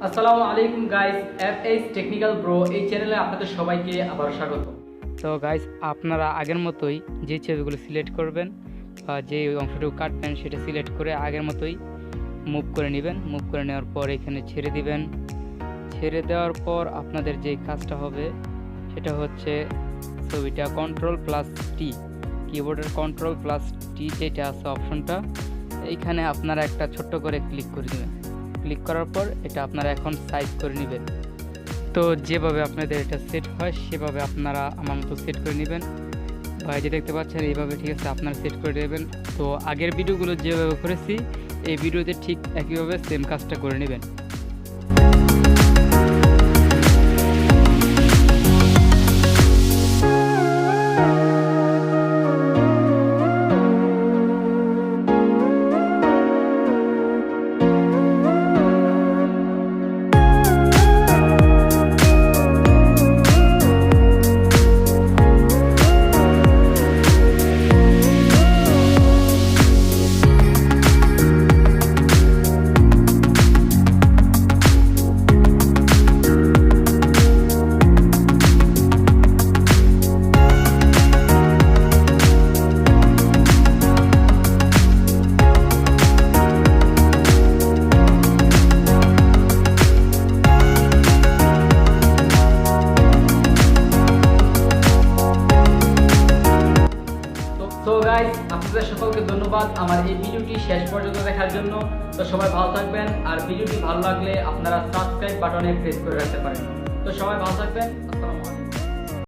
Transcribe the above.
আসসালামু আলাইকুম guys, FS technical bro এই চ্যানেলে আপনাদের সবাইকে আবার স্বাগত। তো গাইস, আপনারা আগের মতোই যে ছবিগুলো সিলেক্ট করবেন বা যে অংশটুকু কাটবেন সেটা সিলেক্ট করে আগের মতোই মুভ করে নেবেন। মুভ করে নেওয়ার পর এখানে ছেড়ে দিবেন। ছেড়ে দেওয়ার পর আপনাদের যে কাজটা হবে সেটা হচ্ছে ছবিটা কন্ট্রোল+T, কিবোর্ডের কন্ট্রোল+T যেটা আছে অপশনটা, এইখানে আপনারা একটা ছোট্ট করে ক্লিক করে দেবেন। ক্লিক করার পর এটা আপনারা এখন সাইজ করে নেবেন। তো যেভাবে আপনাদের এটা সেট হয় সেভাবে আপনারা আমার মতো সেট করে নেবেন। বা এই যে দেখতে পাচ্ছেন এইভাবে, ঠিক আছে, আপনারা সেট করে নেবেন। তো আগের ভিডিওগুলো যেভাবে করেছি এই ভিডিওতে ঠিক একইভাবে সেম কাজটা করে নেবেন। তো গাইস, আপনাদের সকলকে ধন্যবাদ আমার এই ভিডিওটি শেষ পর্যন্ত দেখার জন্য। তো সবাই ভালো থাকবেন, আর ভিডিওটি ভালো লাগলে আপনারা সাবস্ক্রাইব বাটনে প্রেস করে রাখতে পারেন। তো সবাই ভালো থাকবেন।